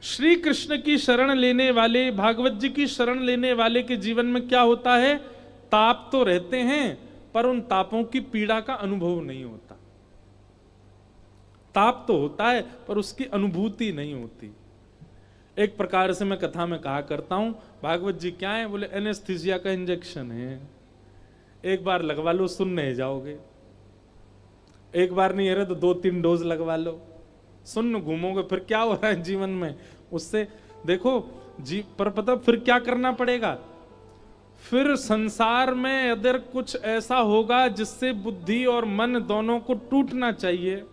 श्री कृष्ण की शरण लेने वाले, भागवत जी की शरण लेने वाले के जीवन में क्या होता है? ताप तो रहते हैं पर उन तापों की पीड़ा का अनुभव नहीं होता। ताप तो होता है पर उसकी अनुभूति नहीं होती। एक प्रकार से मैं कथा में कहा करता हूं, भागवत जी क्या है? बोले एनेस्थीसिया का इंजेक्शन है, एक बार लगवा लो सुन नहीं जाओगे, एक बार नहीं है तो 2-3 डोज लगवा लो, सुन घूमोगे, फिर क्या हो रहा है जीवन में उससे देखो जी। पर पता फिर क्या करना पड़ेगा? फिर संसार में अगर कुछ ऐसा होगा जिससे बुद्धि और मन दोनों को टूटना चाहिए,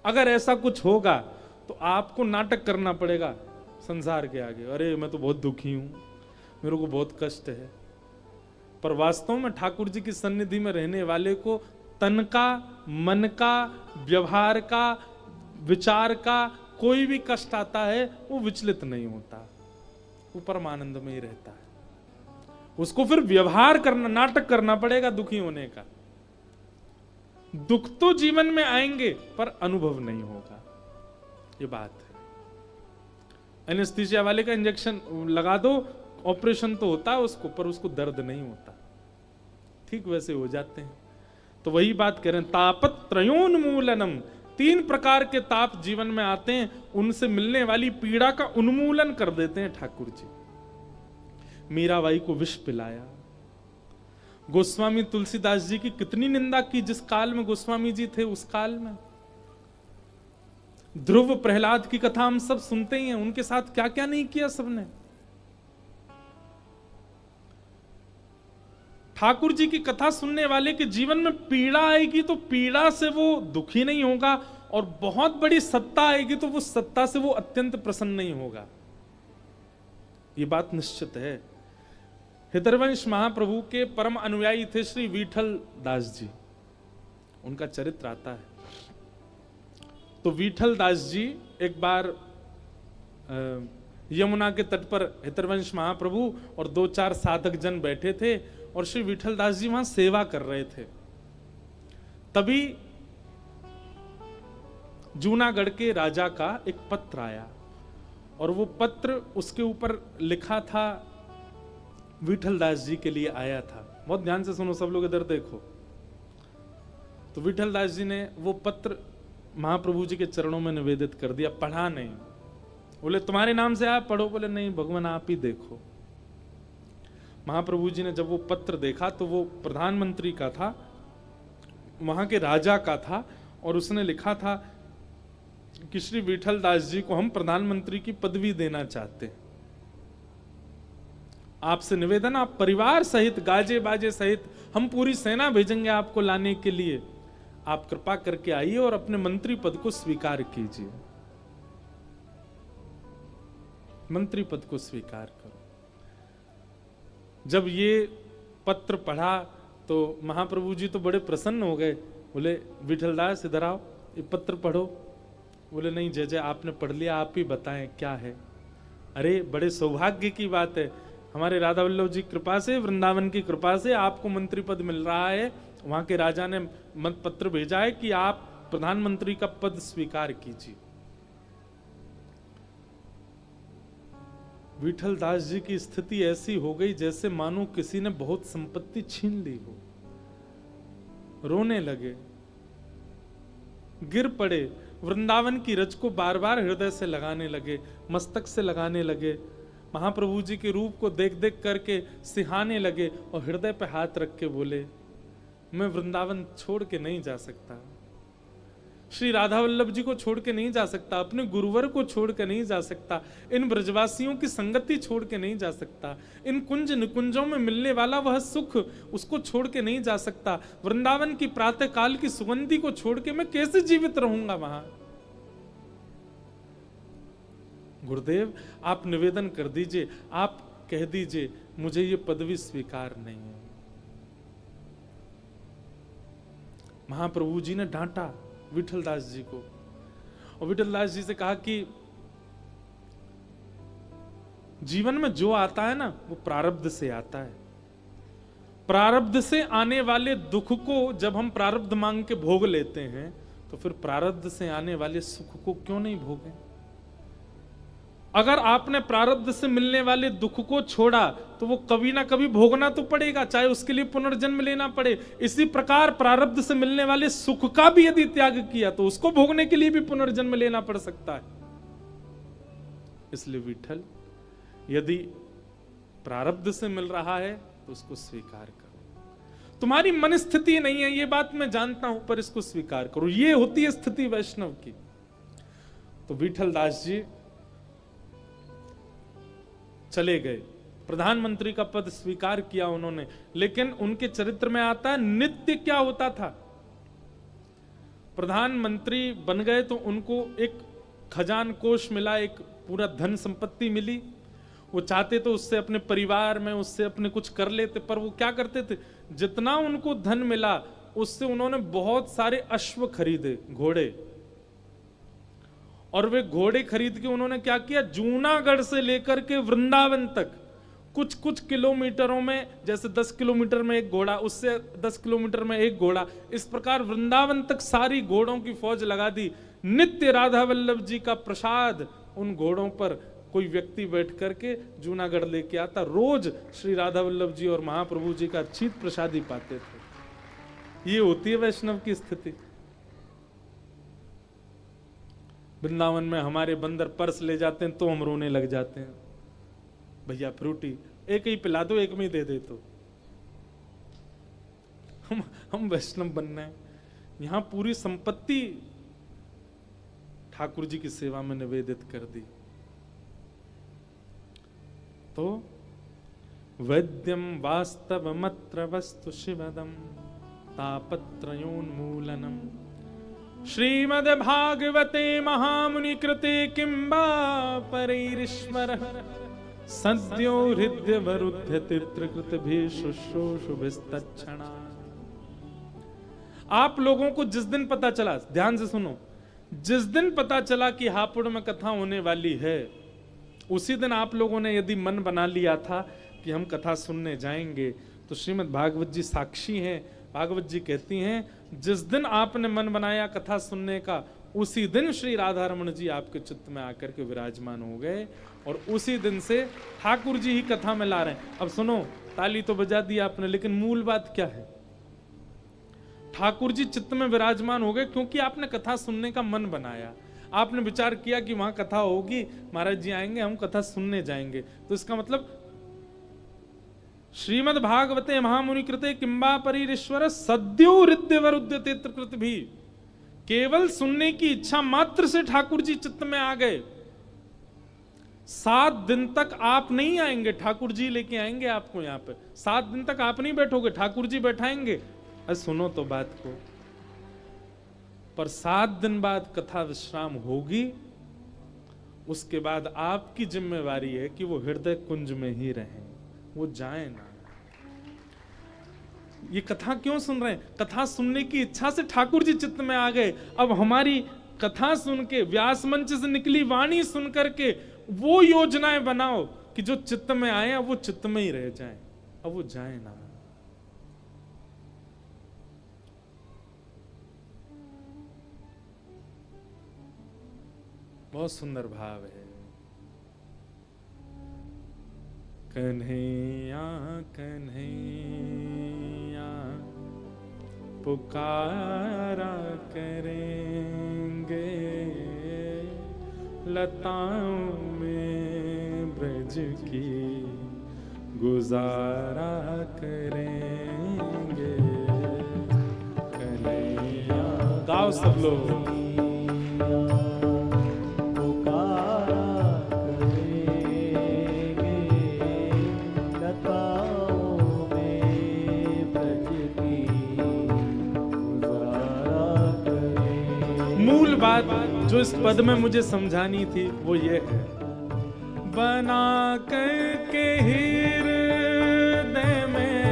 अगर ऐसा कुछ होगा तो आपको नाटक करना पड़ेगा संसार के आगे। अरे मैं तो बहुत दुखी हूं, मेरे को बहुत कष्ट है। पर वास्तव में ठाकुर जी की सन्निधि में रहने वाले को तन का, मन का, व्यवहार का, विचार का कोई भी कष्ट आता है वो विचलित नहीं होता, वो परमानंद में ही रहता है। उसको फिर व्यवहार करना, नाटक करना पड़ेगा दुखी होने का। दुख तो जीवन में आएंगे पर अनुभव नहीं होगा, ये बात है। एनेस्थीसिया वाले का इंजेक्शन लगा दो, ऑपरेशन तो होता है उसको, पर उसको दर्द नहीं होता। ठीक वैसे हो जाते हैं। तो वही बात कह रहे हैं, तापत्रयोन्मूलनम, 3 प्रकार के ताप जीवन में आते हैं, उनसे मिलने वाली पीड़ा का उन्मूलन कर देते हैं ठाकुर जी। मीराबाई को विष पिलाया। गोस्वामी तुलसीदास जी की कितनी निंदा की, जिस काल में गोस्वामी जी थे उस काल में। ध्रुव प्रहलाद की कथा हम सब सुनते ही हैं, उनके साथ क्या क्या नहीं किया सबने। ठाकुर जी की कथा सुनने वाले के जीवन में पीड़ा आएगी तो पीड़ा से वो दुखी नहीं होगा, और बहुत बड़ी सत्ता आएगी तो वो सत्ता से वो अत्यंत प्रसन्न नहीं होगा। ये बात निश्चित है। हृदयवंश महाप्रभु के परम अनुयायी थे श्री विठल दास जी, उनका चरित्र आता है। तो विठल दास जी एक बार यमुना के तट पर हृदयवंश महाप्रभु और 2-4 साधक जन बैठे थे, और श्री विठल दास जी वहां सेवा कर रहे थे। तभी जूनागढ़ के राजा का एक पत्र आया, और वो पत्र उसके ऊपर लिखा था, विठल दास जी के लिए आया था। बहुत ध्यान से सुनो सब लोग, इधर देखो। तो विठल दास जी ने वो पत्र महाप्रभु जी के चरणों में निवेदित कर दिया, पढ़ा नहीं। बोले तुम्हारे नाम से आप पढ़ो, बोले नहीं भगवान आप ही देखो। महाप्रभु जी ने जब वो पत्र देखा तो वो प्रधानमंत्री का था, वहां के राजा का था, और उसने लिखा था कि श्री विठल दास जी को हम प्रधानमंत्री की पदवी देना चाहते हैं। आपसे निवेदन, आप परिवार सहित, गाजे बाजे सहित, हम पूरी सेना भेजेंगे आपको लाने के लिए, आप कृपा करके आइए और अपने मंत्री पद को स्वीकार कीजिए, मंत्री पद को स्वीकार करो। जब ये पत्र पढ़ा तो महाप्रभु जी तो बड़े प्रसन्न हो गए। बोले विठल दास इधर आओ, ये पत्र पढ़ो। बोले नहीं जय जय, आपने पढ़ लिया, आप ही बताएं क्या है। अरे बड़े सौभाग्य की बात है, हमारे राधा वल्लभ जी कृपा से, वृंदावन की कृपा से आपको मंत्री पद मिल रहा है। वहां के राजा ने मत पत्र भेजा है कि आप प्रधानमंत्री का पद स्वीकार कीजिए। विठल दास जी की स्थिति ऐसी हो गई जैसे मानो किसी ने बहुत संपत्ति छीन ली हो। रोने लगे, गिर पड़े, वृंदावन की रज को बार बार हृदय से लगाने लगे, मस्तक से लगाने लगे, महाप्रभु जी के रूप को देख देख करके सिहाने लगे, और हृदय पे हाथ रख के बोले मैं वृंदावन छोड़ के नहीं जा सकता, श्री राधा वल्लभ जी को छोड़ के नहीं जा सकता, अपने गुरुवर को छोड़ के नहीं जा सकता, इन ब्रजवासियों की संगति छोड़ के नहीं जा सकता, इन कुंज निकुंजों में मिलने वाला वह सुख उसको छोड़ के नहीं जा सकता, वृंदावन की प्रातः काल की सुगंधी को छोड़ के मैं कैसे जीवित रहूंगा वहां। गुरुदेव आप निवेदन कर दीजिए, आप कह दीजिए मुझे ये पदवी स्वीकार नहीं है। महाप्रभु जी ने डांटा विठल दास जी को, और विठल दास जी से कहा कि जीवन में जो आता है ना वो प्रारब्ध से आता है। प्रारब्ध से आने वाले दुख को जब हम प्रारब्ध मांग के भोग लेते हैं तो फिर प्रारब्ध से आने वाले सुख को क्यों नहीं भोगें। अगर आपने प्रारब्ध से मिलने वाले दुख को छोड़ा तो वो कभी ना कभी भोगना तो पड़ेगा, चाहे उसके लिए पुनर्जन्म लेना पड़े। इसी प्रकार प्रारब्ध से मिलने वाले सुख का भी यदि त्याग किया तो उसको भोगने के लिए भी पुनर्जन्म लेना पड़ सकता है। इसलिए विठल, यदि प्रारब्ध से मिल रहा है तो उसको स्वीकार करो। तुम्हारी मन स्थिति नहीं है, ये बात मैं जानता हूं, पर इसको स्वीकार करो। ये होती है स्थिति वैष्णव की। तो विठल दास जी चले गए, प्रधानमंत्री का पद स्वीकार किया उन्होंने, लेकिन उनके चरित्र में आता है नित्य क्या होता था। प्रधानमंत्री बन गए तो उनको एक खजान कोष मिला, एक पूरा धन संपत्ति मिली। वो चाहते तो उससे अपने परिवार में, उससे अपने कुछ कर लेते, पर वो क्या करते थे, जितना उनको धन मिला उससे उन्होंने बहुत सारे अश्व खरीदे, घोड़े। और वे घोड़े खरीद के उन्होंने क्या किया, जूनागढ़ से लेकर के वृंदावन तक कुछ कुछ किलोमीटरों में, जैसे 10 किलोमीटर में एक घोड़ा, उससे 10 किलोमीटर में एक घोड़ा, इस प्रकार वृंदावन तक सारी घोड़ों की फौज लगा दी। नित्य राधा वल्लभ जी का प्रसाद उन घोड़ों पर कोई व्यक्ति बैठ करके जूनागढ़ लेके आता। रोज श्री राधा वल्लभ जी और महाप्रभु जी का शीत प्रसाद ही पाते थे। ये होती है वैष्णव की स्थिति। वृंदावन में हमारे बंदर पर्स ले जाते हैं तो हम रोने लग जाते हैं, भैया फ्रूटी एक ही पिला दो, एक में ही दे दे। तो हम वैष्णव बनना है। यहां पूरी संपत्ति ठाकुर जी की सेवा में निवेदित कर दी। तो वैद्यम वास्तवमत्र वस्तु शिवदम तापत्रयोन्मूलनम श्रीमद् भागवते महामुनि कृते किंबा परैरीश्वर सद्यो हृदय वरुद्ध तीर्थकृत भी शुश्रूषुभिस्तच्छणा। आप लोगों को जिस दिन पता चला, ध्यान से सुनो, जिस दिन पता चला कि हापुड़ में कथा होने वाली है, उसी दिन आप लोगों ने यदि मन बना लिया था कि हम कथा सुनने जाएंगे, तो श्रीमद् भागवत जी साक्षी हैं। भागवत जी कहती हैं, जिस दिन आपने मन बनाया कथा सुनने का, उसी दिन श्री राधा रमण जी आपके चित्त में आकर के विराजमान हो गए, और उसी दिन से ठाकुर जी ही कथा में ला रहे हैं। अब सुनो, ताली तो बजा दी आपने, लेकिन मूल बात क्या है? ठाकुर जी चित्त में विराजमान हो गए क्योंकि आपने कथा सुनने का मन बनाया। आपने विचार किया कि वहां कथा होगी, महाराज जी आएंगे, हम कथा सुनने जाएंगे। तो इसका मतलब श्रीमद् भागवते महामुनि कृते किंबा परैरीश्वर सद्यो हृदय वरुद्ध तीर्थकृत भी, केवल सुनने की इच्छा मात्र से ठाकुर जी चित्त में आ गए। 7 दिन तक आप नहीं आएंगे, ठाकुर जी लेके आएंगे आपको यहाँ पे। 7 दिन तक आप नहीं बैठोगे, ठाकुर जी बैठाएंगे। अरे सुनो तो बात को, पर 7 दिन बाद कथा विश्राम होगी, उसके बाद आपकी जिम्मेवारी है कि वो हृदय कुंज में ही रहें, वो जाए ना। ये कथा क्यों सुन रहे हैं? कथा सुनने की इच्छा से ठाकुर जी चित्त में आ गए। अब हमारी कथा सुन के, व्यास मंच से निकली वाणी सुन करके वो योजनाएं बनाओ कि जो चित्त में आए वो चित्त में ही रह जाएं, अब वो जाए ना। बहुत सुंदर भाव है। कन्हैया कन्हैया पुकारा करेंगे, लताओं में ब्रज की गुजारा करेंगे। कन्हैया गाओ सब लोग। मूल बात जो इस पद में मुझे समझानी थी वो ये है, बना करके हृदय में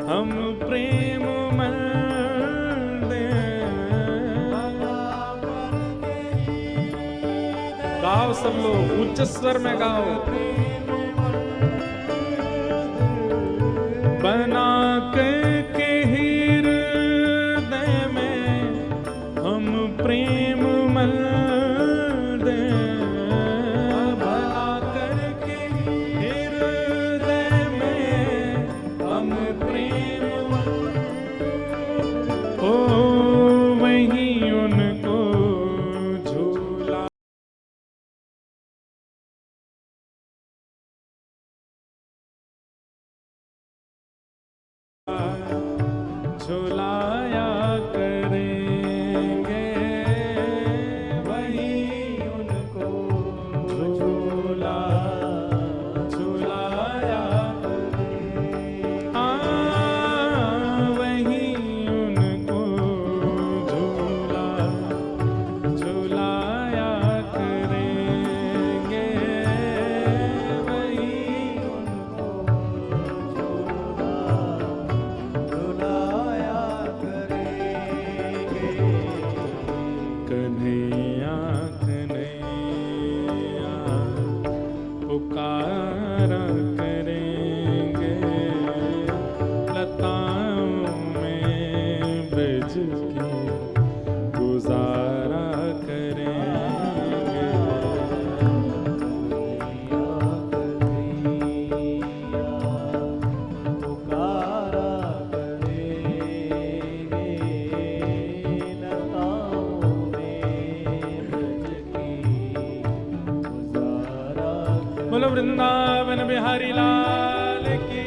हम प्रेम मंदिर। गाओ सब लोग, उच्च स्वर में गाओ। बना करके हृदय में हम प्रेम मंदिर बोलो वृंदावन बिहारी लाल की।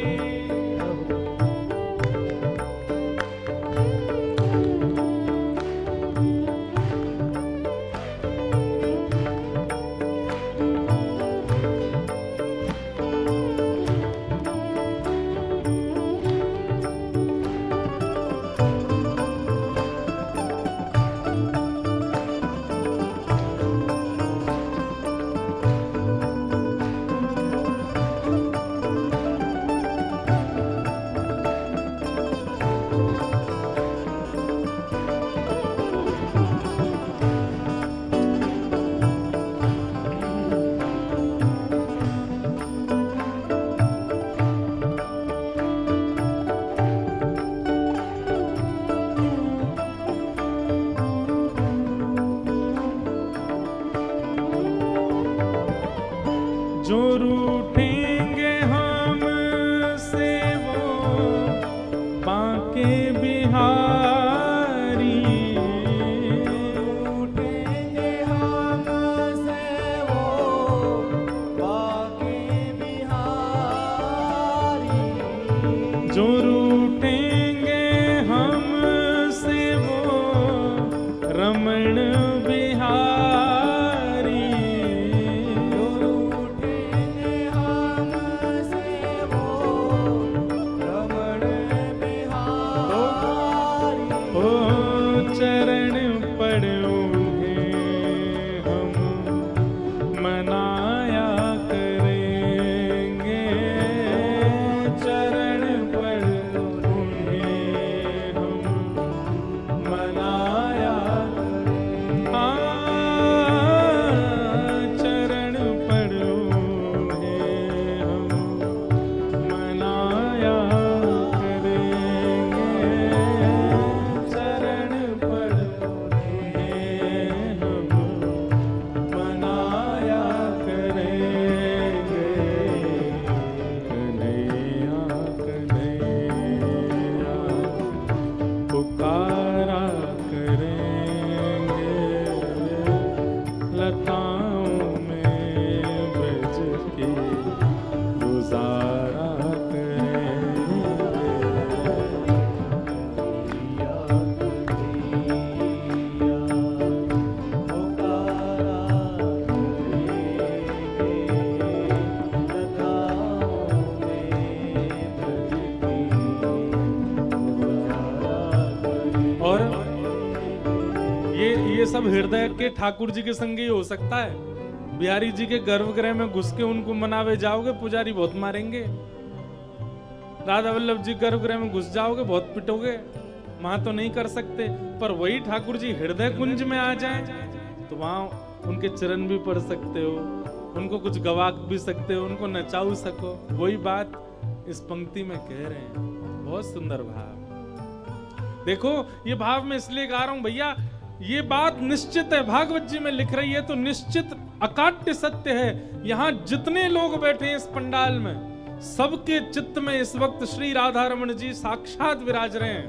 जो रूठेंगे हमसे वो बांके बिहारी, रूठेंगे हमसे वो बांके बिहारी, जो रूठेंगे हमसे वो रमण बिहारी, चरण पड़ोगे हम मनाया करेंगे, चरण पड़ोगे हम मनाया चरण पड़ोगे हम मनाया पुकारा करेंगे, लताओं में ब्रज के गुजारा और ये सब हृदय के ठाकुर जी के संग ही हो सकता है। बिहारी जी के गर्भगृह में घुस के उनको मनावे जाओगे, पुजारी बहुत मारेंगे। राधा वल्लभ जी गर्भगृह में घुस जाओगे, बहुत पिटोगे, वहां तो नहीं कर सकते। पर वही ठाकुर जी हृदय कुंज में आ जाए तो वहां उनके चरण भी पढ़ सकते हो, उनको कुछ गवा भी सकते हो, उनको नचाऊ सको। वही बात इस पंक्ति में कह रहे हैं। बहुत सुंदर भाव। देखो ये भाव मैं इसलिए गा रहा हूं भैया, ये बात निश्चित है, भागवत जी में लिख रही है तो निश्चित अकाट्य सत्य है। यहाँ जितने लोग बैठे हैं इस पंडाल में, सबके चित्त में इस वक्त श्री राधा रमण जी साक्षात विराज रहे हैं।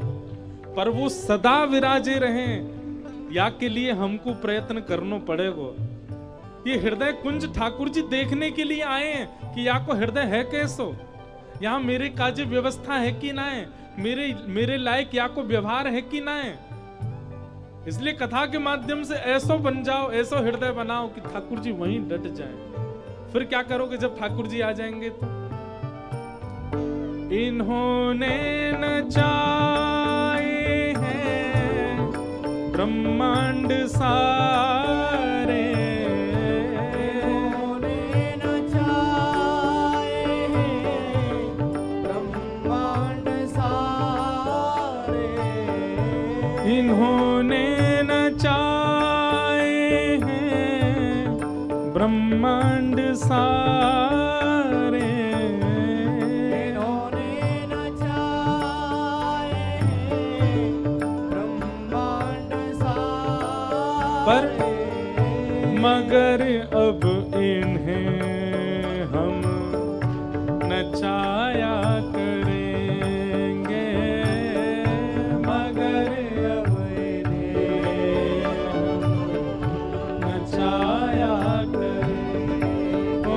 पर वो सदा विराजे रहें या के लिए हमको प्रयत्न करना पड़ेगा। ये हृदय कुंज ठाकुर जी देखने के लिए आए हैं कि या को हृदय है कैसो, यहाँ मेरे काजे व्यवस्था है कि ना है, मेरे लायक या को व्यवहार है कि ना है। इसलिए कथा के माध्यम से ऐसो बन जाओ, ऐसो हृदय बनाओ कि ठाकुर जी वहीं डट जाएं। फिर क्या करोगे जब ठाकुर जी आ जाएंगे तो? इन्होंने नचाए हैं ब्रह्मांड सारे, इन्होंने नचाए हैं ब्रह्मांड सारे, इन्होंने नचाए हैं ब्रह्मांड सारे, पर मगर अब इन्हें हम नचाया करेंगे, मगर अब इन्हें हम नचाया करेंगे। ओ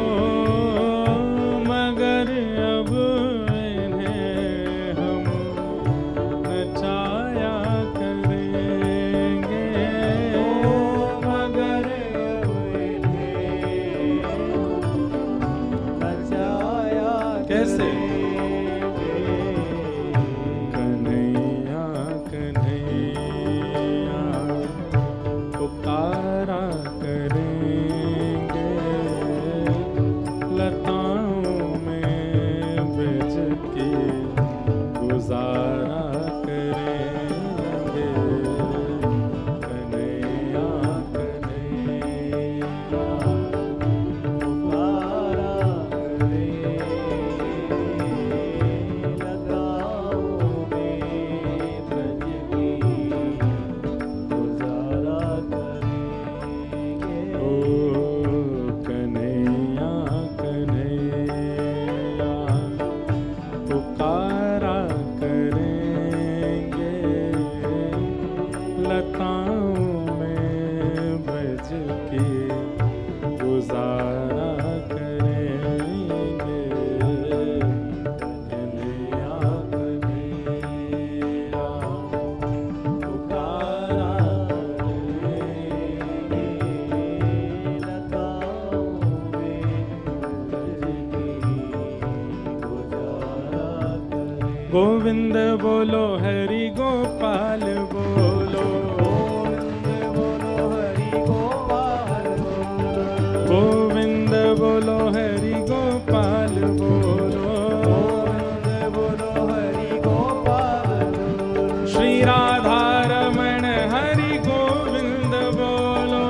कैसे कन्हैया कन्हैया पुकारा करेंगे लताओं में ब्रज की गुजारा करेंगे कन्हैया कन्हैया पुकारा करेंगे लताओं में ब्रज की गुजारा करेंगे। ओ कन्हैया कन्हैया पुकारा करेंगे लताओं में ब्रज की गुजारा करेंगे कन्हैया कन्हैया पुकारा गोविंद बोलो हरि गोपाल बोलो गोविंद बोलो हरि गोपाल बोलो श्री राधा रमण हरि गोविंद बोलो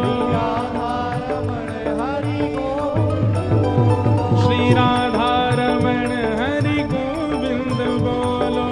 श्री राधा रमण हरि गोविंद बोलो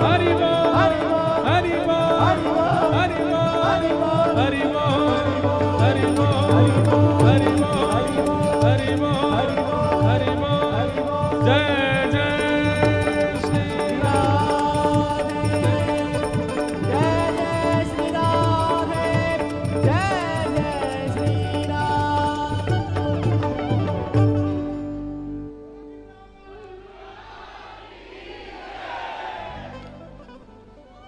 हरि बोल हरि बोल हरि बोल हरि बोल हरि बोल हरि बोल हरि बोल हरि बोल जय जय श्री राधे जय जय श्री राधे जय जय श्री राधे।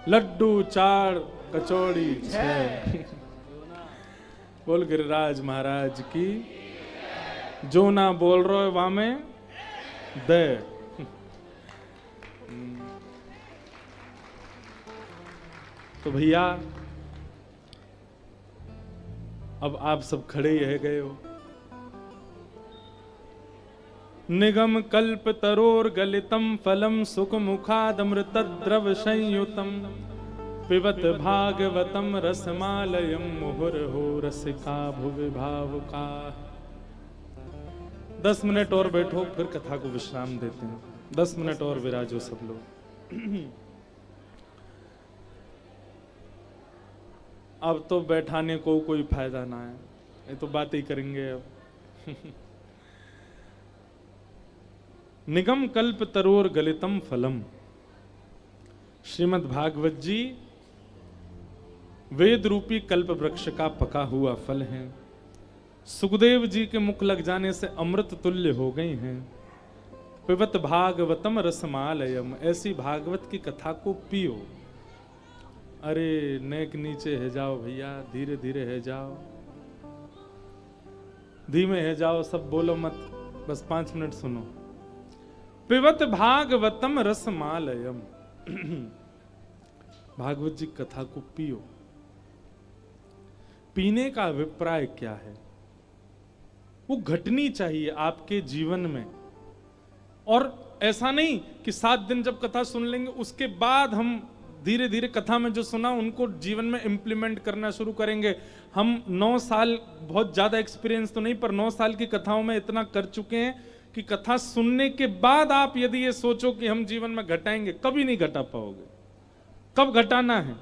लड्डू 4 कचौड़ी 6 बोल गिरिराज महाराज की जो ना बोल रहे वहां में दे। तो भैया अब आप सब खड़े ही रह गए हो। निगम कल्प तरोर गलितम फलम सुख मुखादमृत द्रव संयुतम पिबत भागवतम रसमालयम मुहुर्हो रसिका भुवि भावुका। 10 मिनट और बैठो फिर कथा को विश्राम देते हैं। 10 मिनट और विराजो सब लोग। अब तो बैठाने को कोई फायदा ना है, ये तो बात ही करेंगे अब। निगम कल्प तरोर गलितम फलम। श्रीमद् भागवत जी वेद रूपी कल्प वृक्ष का पका हुआ फल है। सुखदेव जी के मुख लग जाने से अमृत तुल्य हो गई हैं। पिबत भागवतम रसमालयम, ऐसी भागवत की कथा को पियो। अरे नेक नीचे है जाओ भैया, धीरे धीरे है जाओ, धीमे है जाओ, सब बोलो मत, बस 5 मिनट सुनो। पिबत भागवतम रसमालयम। भागवत जी कथा को पियो। पीने का अभिप्राय क्या है? वो घटनी चाहिए आपके जीवन में। और ऐसा नहीं कि 7 दिन जब कथा सुन लेंगे उसके बाद हम धीरे धीरे कथा में जो सुना उनको जीवन में इंप्लीमेंट करना शुरू करेंगे। हम 9 साल, बहुत ज्यादा एक्सपीरियंस तो नहीं, पर 9 साल की कथाओं में इतना कर चुके हैं कि कथा सुनने के बाद आप यदि ये सोचो कि हम जीवन में घटाएंगे, कभी नहीं घटा पाओगे। कब घटाना है?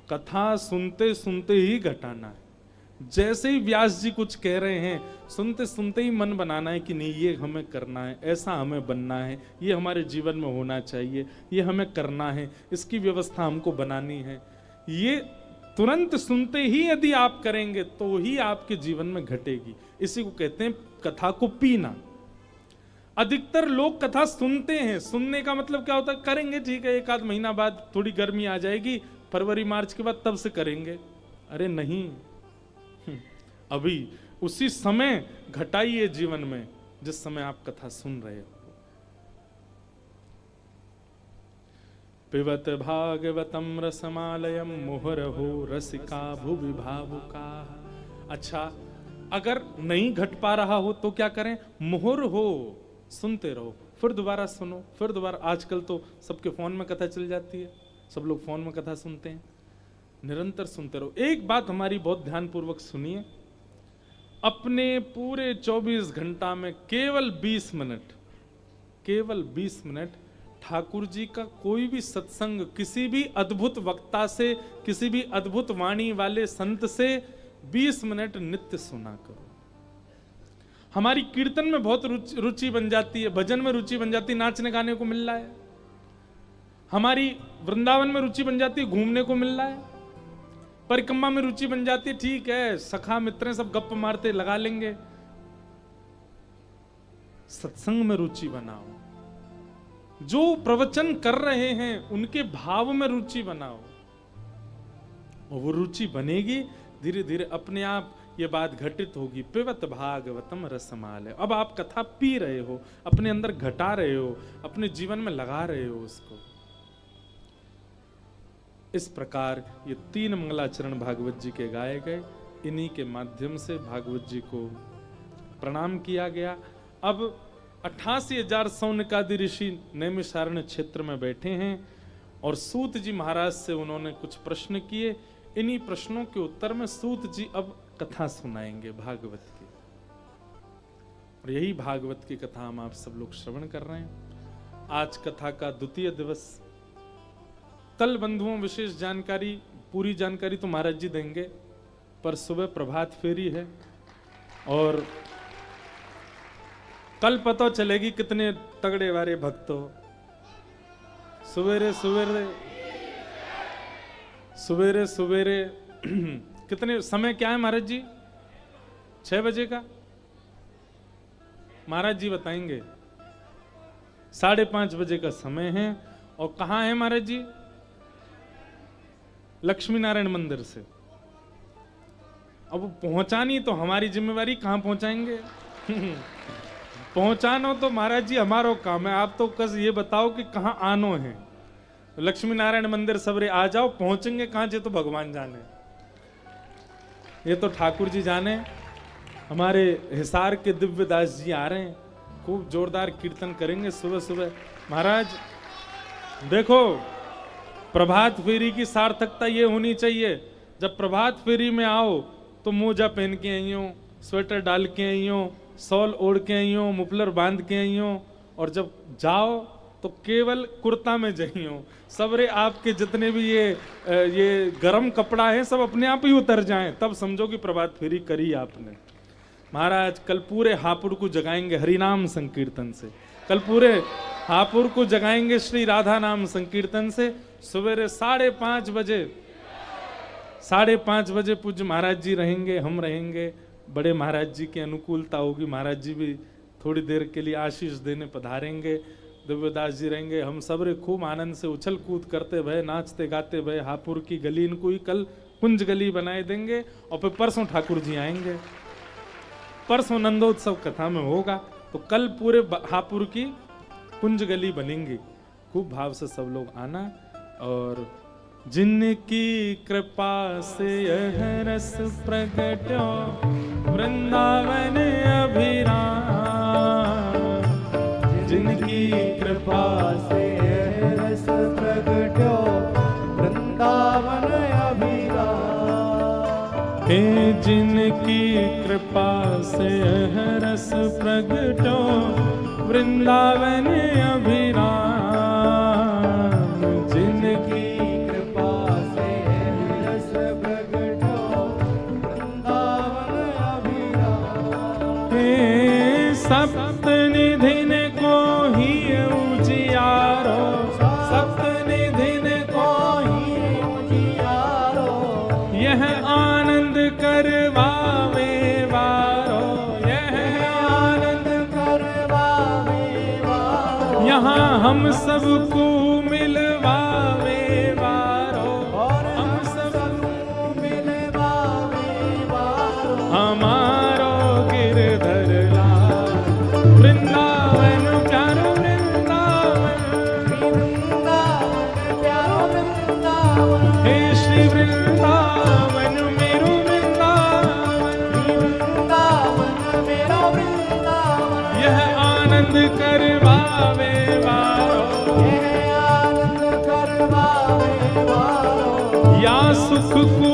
कथा सुनते सुनते ही घटाना है। जैसे ही व्यास जी कुछ कह रहे हैं, सुनते सुनते ही मन बनाना है कि नहीं, ये हमें करना है, ऐसा हमें बनना है, ये हमारे जीवन में होना चाहिए, ये हमें करना है, इसकी व्यवस्था हमको बनानी है। ये तुरंत सुनते ही यदि आप करेंगे तो ही आपके जीवन में घटेगी। इसी को कहते हैं कथा को पीना। अधिकतर लोग कथा सुनते हैं। सुनने का मतलब क्या होता है? करेंगे, ठीक है, 1 आध महीना बाद थोड़ी गर्मी आ जाएगी, फरवरी मार्च के बाद तब से करेंगे। अरे नहीं, अभी उसी समय घटाइए जीवन में जिस समय आप कथा सुन रहे हो। पिबत भागवतम रसमालयम मुहुर्हो रसिका भुवि भावुका। अच्छा, अगर नहीं घट पा रहा हो तो क्या करें? मुहुर्हो, सुनते रहो, फिर दोबारा सुनो, फिर दोबारा। आजकल तो सबके फोन में कथा चल जाती है, सब लोग फोन में कथा सुनते हैं। निरंतर सुनते रहो। एक बात हमारी बहुत ध्यानपूर्वक सुनिए, अपने पूरे 24 घंटा में केवल 20 मिनट, केवल 20 मिनट ठाकुर जी का कोई भी सत्संग किसी भी अद्भुत वक्ता से, किसी भी अद्भुत वाणी वाले संत से 20 मिनट नित्य सुना करो। हमारी कीर्तन में बहुत रुचि बन जाती है, भजन में रुचि बन जाती है, नाचने गाने को मिल रहा है। हमारी वृंदावन में रुचि बन जाती है, घूमने को मिल रहा है। परिक्रमा में रुचि बन जाती है, ठीक है, सखा मित्र सब गप्प मारते लगा लेंगे। सत्संग में रुचि बनाओ। जो प्रवचन कर रहे हैं उनके भाव में रुचि बनाओ, और वो रुचि बनेगी, धीरे धीरे अपने आप ये बात घटित होगी। पिबत भागवतम रसमालय। अब आप कथा पी रहे हो, अपने अंदर घटा रहे हो, अपने जीवन में लगा रहे हो उसको। इस प्रकार ये 3 मंगलाचरण भागवत जी के गाए गए। इन्हीं के माध्यम से भागवत जी को प्रणाम किया गया। अब 88,000 सौनकादि ऋषि नैमिषारण्य क्षेत्र में बैठे हैं और सूत जी महाराज से उन्होंने कुछ प्रश्न किए। इन्हीं प्रश्नों के उत्तर में सूत जी अब कथा सुनाएंगे भागवत की, और यही भागवत की कथा हम आप सब लोग श्रवण कर रहे हैं। आज कथा का 2वां दिवस। कल बंधुओं विशेष जानकारी, पूरी जानकारी तो महाराज जी देंगे, पर सुबह प्रभात फेरी है और कल पता चलेगी कितने तगड़े वाले भक्त हो। सवेरे सवेरे सवेरे सवेरे कितने समय क्या है महाराज जी? 6 बजे का महाराज जी बताएंगे। 5:30 बजे का समय है और कहाँ है महाराज जी? लक्ष्मी नारायण मंदिर से। अब पहुंचानी तो हमारी जिम्मेवारी, कहाँ पहुंचाएंगे? पहुंचाना तो महाराज जी हमारा काम है। आप तो कस ये बताओ कि कहाँ आनो है। लक्ष्मी नारायण मंदिर सवेरे आ जाओ, पहुंचेंगे कहाँ जे तो भगवान जाने, ये तो ठाकुर जी जाने। हमारे हिसार के दिव्य दास जी आ रहे हैं, खूब जोरदार कीर्तन करेंगे सुबह सुबह। महाराज देखो, प्रभात फेरी की सार्थकता ये होनी चाहिए, जब प्रभात फेरी में आओ तो मोजा पहन के आई हो, स्वेटर डाल के आई हो, शॉल ओढ़ के आई हो, मुफलर बांध के आई हो, और जब जाओ तो केवल कुर्ता में जाई हो। सवेरे आपके जितने भी ये गरम कपड़ा है सब अपने आप ही उतर जाएं, तब समझो कि प्रभात फेरी करी आपने। महाराज कल पूरे हापुड़ को जगाएंगे हरिनाम संकीर्तन से, कल पूरे हापुड़ को जगाएंगे श्री राधा नाम संकीर्तन से। सवेरे 5:30 बजे 5:30 बजे पूज्य महाराज जी रहेंगे, हम रहेंगे। बड़े महाराज जी की अनुकूलता होगी, महाराज जी भी थोड़ी देर के लिए आशीष देने पधारेंगे। दिव्यदास जी रहेंगे, हम सबरे खूब आनंद से उछल कूद करते भय, नाचते गाते भय हापुड़ की गली इनको ही कल कुंज गली बनाए देंगे। और फिर परसों ठाकुर जी आएंगे, परसों नंदोत्सव कथा में होगा, तो कल पूरे हापुड़ की कुंज गली बनेंगी। खूब भाव से सब लोग आना। और जिनकी कृपा से यह रस प्रगटो वृंदावन अभिराम, जिनकी कृपा से यह रस प्रगटो वृंदावन अभिराम, हे जिनकी कृपा से यह रस प्रगटो वृंदावन अभिराम, जिनकी कृपा से रस प्रगटो वृंदावन अभिराम, हे सप्त निधिन को ही उजियारो, सप्त निधिन को ही उजियारो, यह आनंद करवावे वारो, यह आनंद करवावे वारो, यहाँ हम सबको मिलवावे वारो, और हम सबको मिलवावे वारो, हमारो गिरधर लाल वृंदावन प्यारो वृंदावन, प्यारो वृंदावन, हे श्री वृंदावन मेरो वृंदावन, वृंदावन मेरो वृंदावन, यह आनंद करवावे वारो, यह आनंद करवावे वारो, या सुख को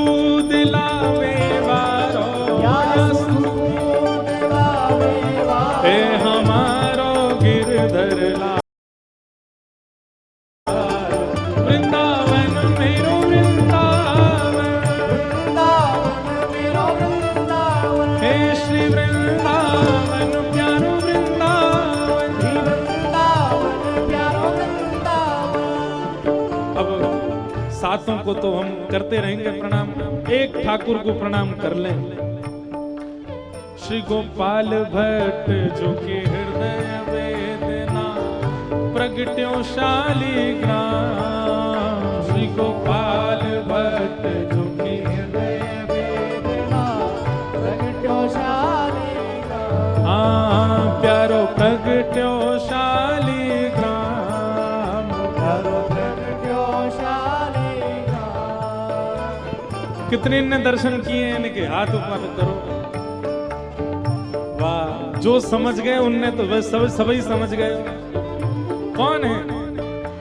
दिलावे वारो, या सुख को दिलावे वारो, हे हमारो गिरधर लाल वृंदावन मेरो वृंदावन, वृंदावन मेरो वृंदावन, हे श्री वृंदावन प्यारो वृंदावन, वृंदावन प्यारो वृंदावन। अब सातों को तो हम करते रहेंगे प्रणाम, एक ठाकुर को प्रणाम कर लें। श्री गोपाल भट्ट जो कि हृदय वेदना प्रगट्यो शालिग्राम, श्री गोपाल भट्ट जो कि हृदय वेदना प्रगट्यो शालिग्राम, हाँ प्यारो प्रगट्यो शालिग्राम, प्यारो प्रगट्यो शालिग्राम। कितने ने दर्शन किए हैं इनके? हाथ ऊपर करो। वाह, जो समझ गए उनने तो वह सभी समझ गए। कौन है?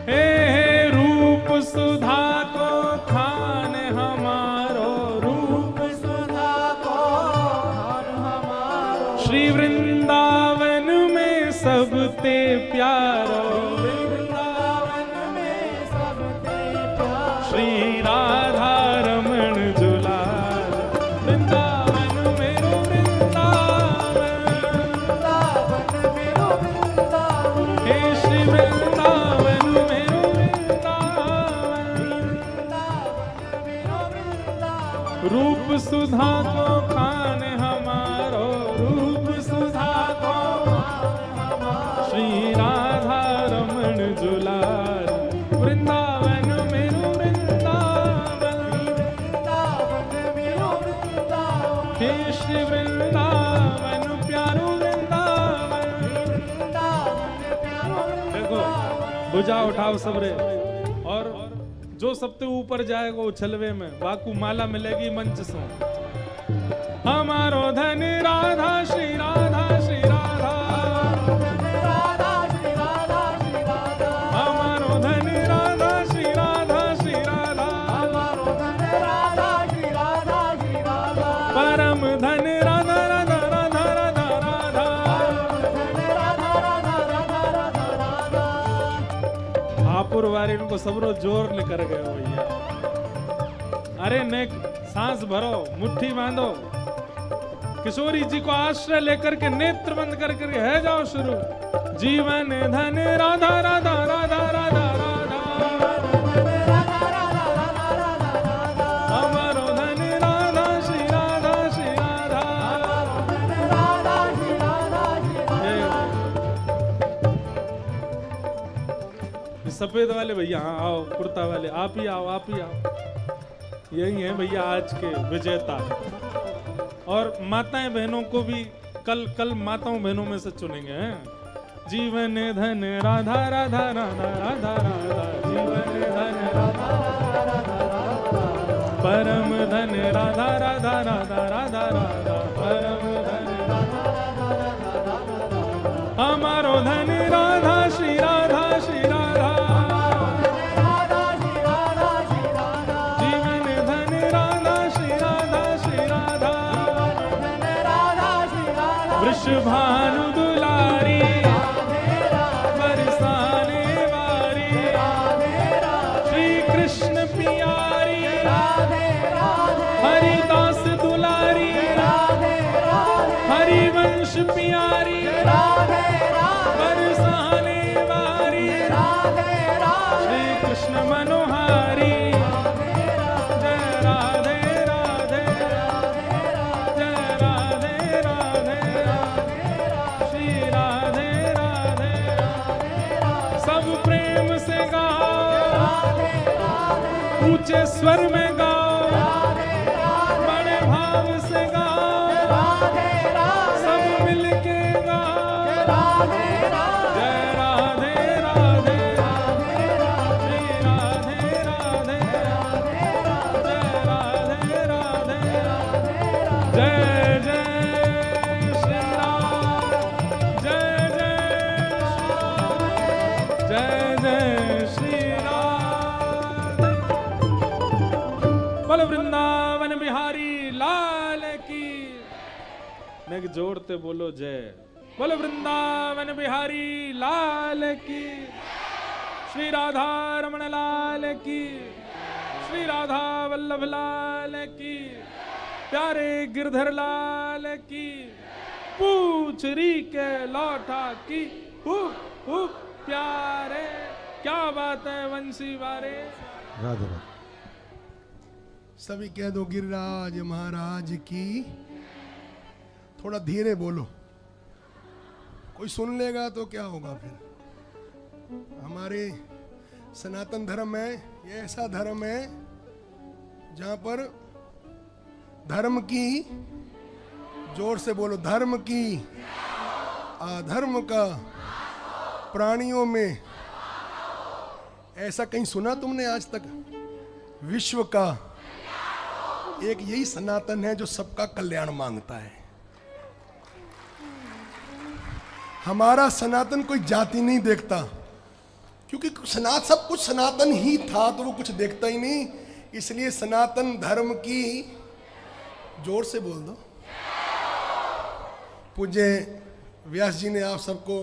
हे रूप सुधा को खान हमारो, रूप सुधा को खान हमारो, श्री वृंदावन में सबते प्यारो, वृंदावन में सबते प्यारो, श्री राधा रमण जुलाल वृंदावन मेरो वृंदावन हे श्री वृंदावन मेरो वृंदावन रूप सुधा को खान हमारो रूप सुधा को श्री राधा रमण जुलाल वृंदावन मेरो वृंदावन हे श्री वृंदावन प्यारो वृंदावन। देखो भुजा उठाओ सबरे और जो सबसे ऊपर जाएगा उछलवे में वाकू माला मिलेगी मंच से। हमारो धन राधा श्री राधा श्री राधा हमारो धन राधा श्री राधा श्री राधा परम धन राधा राधा राधा राधा राधा हापुर वाले इनको सबरो जोर लेकर गए भैया। अरे नेक सांस भरो मुट्ठी बांधो किशोरी जी को आश्रय लेकर के नेत्र बंद करके है जाओ शुरू। जीवन धन राधा राधा राधा राधा राधा हमारो धन राधा श्री राधा श्री राधा। सफेद वाले भैया हाँ आओ कुर्ता वाले आप ही आओ आप ही आओ। यही है भैया आज के विजेता। और माताएं बहनों को भी कल माताओं बहनों में से चुनेंगे हैं। जीवन धन राधा राधा राधा राधा राधा जीवन धन राधा परम धन राधा राधा राधा राधा राधा परम धन हमारो धन राधा श्री राधा श्री राधा जीवन धन राधा श्री राधा श्री राधा वृषभानु दुलारी बरसाने वारी श्री कृष्ण पियारी हरिदास दुलारी हरिवंश पियारी बरसाने वारी श्री कृष्ण मनोहारी जय राधे राधे जय राधे राधे श्री राधे राधे सब प्रेम से गाओ ऊंचे स्वर में गाओ बड़े भाव से गाओ सब मिलके गाओ जय राधे राधे श्री राधे राधे जय राधे राधे जय जय श्री राम जय जय श्री राम। बोल वृंदावन बिहारी लाल की नेक जोड़ते बोलो जय। बोल वृंदावन बिहारी लाल की श्री राधा रमण लाल की श्री राधा वल्लभ लाल की प्यारे गिरधर लाल की पूछ री के लौटा की हुप हुप प्यारे क्या बात है वंशी वारे। राधे राधे। सभी कह दो गिरिराज महाराज की। थोड़ा धीरे बोलो कोई सुन लेगा तो क्या होगा फिर। हमारे सनातन धर्म में ये ऐसा धर्म है जहां पर धर्म की जोर से बोलो धर्म की अधर्म का प्राणियों में ऐसा कहीं सुना तुमने आज तक। विश्व का एक यही सनातन है जो सबका कल्याण मांगता है। हमारा सनातन कोई जाति नहीं देखता क्योंकि सब कुछ सनातन ही था तो वो कुछ देखता ही नहीं। इसलिए सनातन धर्म की जोर से बोल दो। पूज्य व्यास जी ने आप सबको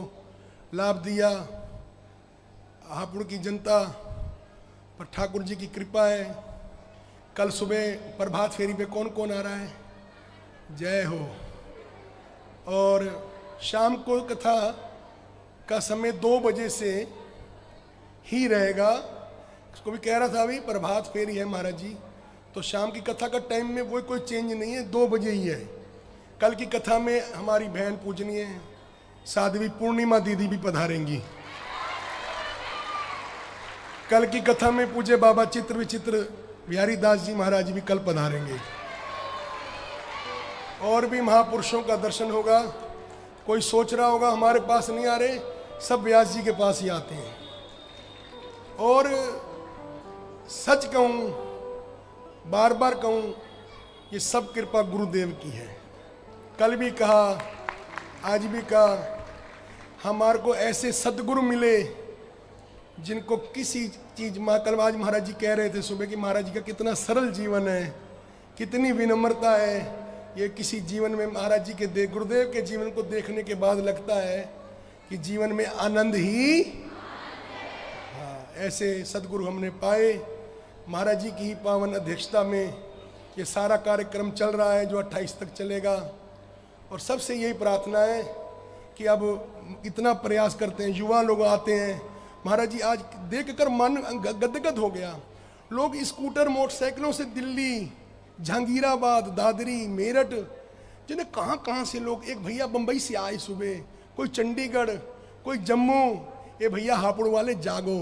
लाभ दिया। हापुड़ की जनता पर ठाकुर जी की कृपा है। कल सुबह प्रभात फेरी पे कौन कौन आ रहा है? जय हो। और शाम को कथा का समय 2 बजे से ही रहेगा। उसको भी कह रहा था अभी प्रभात फेरी है महाराज जी, तो शाम की कथा का टाइम में वो कोई चेंज नहीं है, 2 बजे ही है। कल की कथा में हमारी बहन पूजनीय है साध्वी पूर्णिमा दीदी भी पधारेंगी। कल की कथा में पूज्य बाबा चित्र विचित्र बिहारी दास जी महाराज जी भी कल पधारेंगे। और भी महापुरुषों का दर्शन होगा। कोई सोच रहा होगा हमारे पास नहीं आ रहे, सब व्यास जी के पास ही आते हैं। और सच कहूं, बार बार कहूं, ये सब कृपा गुरुदेव की है। कल भी कहा, आज भी कहा, हमारे को ऐसे सदगुरु मिले जिनको किसी चीज कल आज महाराज जी कह रहे थे सुबह कि महाराज जी का कितना सरल जीवन है, कितनी विनम्रता है। ये किसी जीवन में महाराज जी के गुरुदेव के जीवन को देखने के बाद लगता है कि जीवन में आनंद ही। हाँ, ऐसे सदगुरु हमने पाए। महाराज जी की ही पावन अध्यक्षता में ये सारा कार्यक्रम चल रहा है जो 28 तक चलेगा। और सबसे यही प्रार्थना है कि अब इतना प्रयास करते हैं, युवा लोग आते हैं। महाराज जी आज देखकर मन गदगद हो गया। लोग स्कूटर मोटरसाइकिलों से दिल्ली, जहांगीराबाद, दादरी, मेरठ, जिन्हें कहाँ कहाँ से लोग, एक भैया बम्बई से आए सुबह, कोई चंडीगढ़, कोई जम्मू। ये भैया हापुड़ वाले जागो,